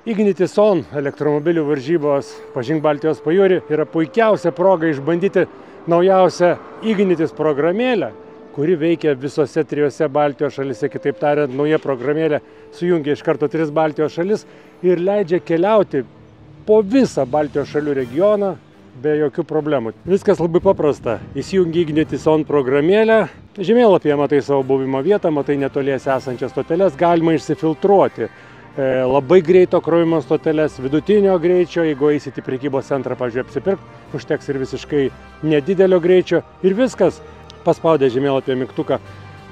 Ignitis On elektromobilių varžybos Pažink Baltijos pajūrį yra puikiausia proga išbandyti naujausią Ignitis programėlę, kuri veikia visose 3 Baltijos šalyse. Kitaip tariant, nauja programėlė sujungia iš karto 3 Baltijos šalis ir leidžia keliauti po visą Baltijos šalių regioną be jokių problemų. Viskas labai paprasta. Įsijungi Ignitis On programėlę, žemėlapyje matai savo buvimo vietą, matai netoliese esančias stoteles, galima išsifiltruoti labai greito krovimo stoteles, vidutinio greičio, jeigu eisit į prekybos centrą, pavyzdžiui, apsipirkti, užteks ir visiškai nedidelio greičio ir viskas. Paspaudę žemėlapyje mygtuką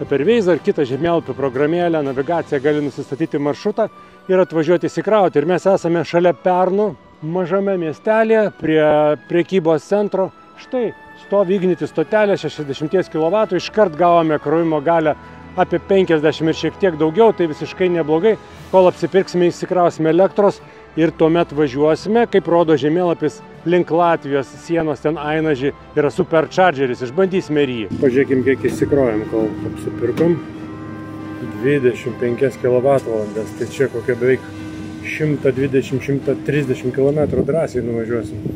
per Waze ar kitą žemėlapio programėlę, navigaciją gali nusistatyti maršrutą ir atvažiuoti įsikrauti. Ir mes esame šalia Pernų, mažame miestelėje, prie prekybos centro. Štai stovi Ignitis stotelė 60 kW, iškart gavome krovimo galią apie 50 ir šiek tiek daugiau, tai visiškai neblogai. Kol apsipirksime, įsikrausime elektros ir tuomet važiuosime, kaip rodo žemėlapis, link Latvijos sienos, ten Ainaži yra superchargeris, išbandysime ir jį. Pažiūrėkim, kiek įsikrovėm, kol apsipirkom. 25 kWh, tai čia kokia beveik 120-130 km drąsiai nuvažiuosim.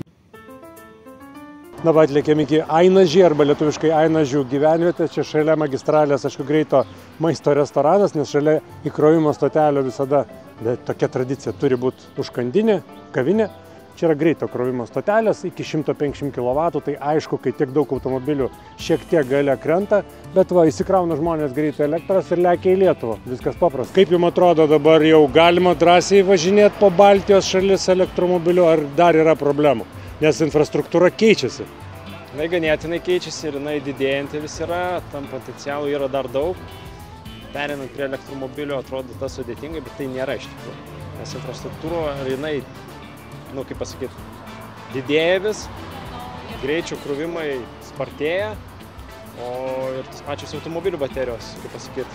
Dabar atlėkėm iki Ainaži, arba lietuviškai Ainažių gyvenvietė. Čia šalia magistralės, aišku, greito maisto restoranas, nes šalia įkrovimo stotelio visada tokia tradicija turi būti užkandinė, kavinė. Čia yra greito krovimo stotelės iki 150 kW, tai aišku, kai tiek daug automobilių šiek tiek galia krenta, bet va, įsikrauna žmonės greitai elektros ir lekia į Lietuvą. Viskas paprasta. Kaip jums atrodo, dabar jau galima drąsiai važinėti po Baltijos šalis elektromobiliu, ar dar yra problemų? Nes infrastruktūra keičiasi. Jinai ganėtinai keičiasi ir jinai didėjanti vis yra, tam potencialų yra dar daug. Perinant prie elektromobilio atrodo tas sudėtingai, bet tai nėra iš tikrųjų. Nes infrastruktūra, jinai, kaip pasakyti, didėja vis, greičių krovimai spartėja, o ir tas pačios automobilių baterijos, kaip pasakyti,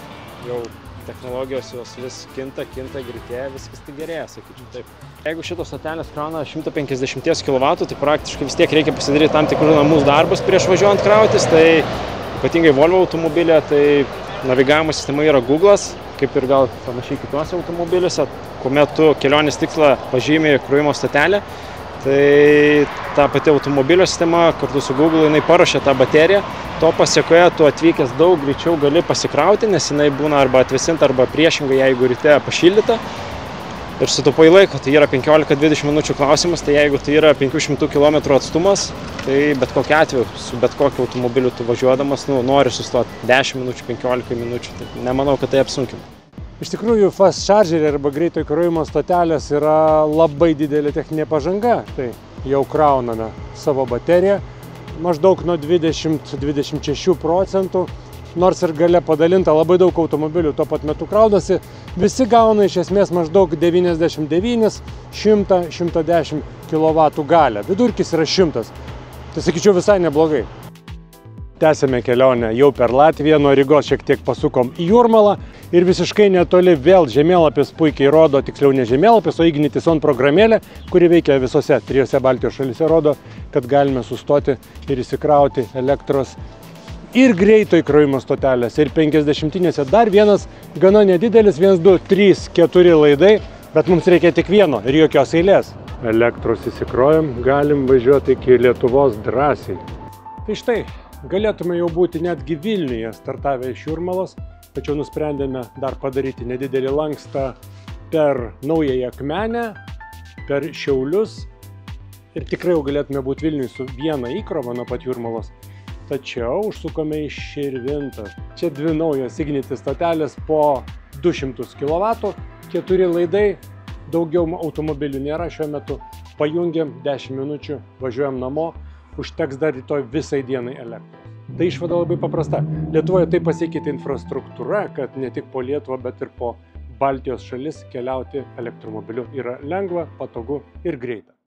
jau technologijos jos vis kinta, greitėja, viskas tai gerėja, sakyčiau taip. Jeigu šitos stotelės krauna 150 kW, tai praktiškai vis tiek reikia pasidaryti tam tikrus namų darbus prieš važiuojant krautis, tai ypatingai Volvo automobilė, tai navigavimo sistema yra Google'as, kaip ir gal panašiai kituose automobiliuose, kuomet tu kelionės tikslą pažymi krovimo stotelę, tai ta pati automobilio sistema kartu su Google jinai paruošia tą bateriją, to pasiekoje tu atvykęs daug greičiau gali pasikrauti, nes jinai būna arba atvėsinta, arba priešingai, jeigu ryte pašildyta ir sutaupai laiko, tai yra 15-20 minučių klausimas, tai jeigu tai yra 500 km atstumas, tai bet kokiu atveju, su bet kokiu automobiliu tu važiuodamas, nori sustoti 10 minučių, 15 minučių, tai nemanau, kad tai apsunkina. Iš tikrųjų, fast chargeriai arba greito įkrovimo stotelės yra labai didelė techninė pažanga. Tai jau krauname savo bateriją, maždaug nuo 20-26 procentų, nors ir galia padalinta, labai daug automobilių tuo pat metu kraunasi, visi gauna iš esmės maždaug 99, 100, 110 kW galią. Vidurkis yra 100, tai sakyčiau visai neblogai. Tęsėme kelionę jau per Latviją, nuo Rygos šiek tiek pasukom į Jūrmalą ir visiškai netoli vėl žemėlapis puikiai rodo, tiksliau ne žemėlapis, o Ignitis On programėlė, kuri veikia visose 3 Baltijos šalyse, rodo, kad galime sustoti ir įsikrauti elektros ir greito įkrovimo stotelės, ir 50-inėse dar vienas gana nedidelis, 1, 2, 3, 4 laidai, bet mums reikia tik vieno ir jokios eilės. Elektros įsikrovėm, galim važiuoti iki Lietuvos drąsiai. Tai štai. Galėtume jau būti netgi Vilniuje startavę iš Jūrmalos, tačiau nusprendėme dar padaryti nedidelį lankstą per Naująją Akmenę, per Šiaulius ir tikrai jau galėtume būti Vilniuje su viena įkrova nuo pat Jūrmalos. Tačiau užsukome į Širvintą. Čia 2 naujos Ignitis stotelės po 200 kW, 4 laidai, daugiau automobilių nėra šiuo metu. Pajungiam 10 minučių, važiuojam namo. Užteks dar rytoj visai dienai elektros. Tai išvada labai paprasta. Lietuvoje taip pasikeitė infrastruktūra, kad ne tik po Lietuvą, bet ir po Baltijos šalis keliauti elektromobiliu yra lengva, patogu ir greita.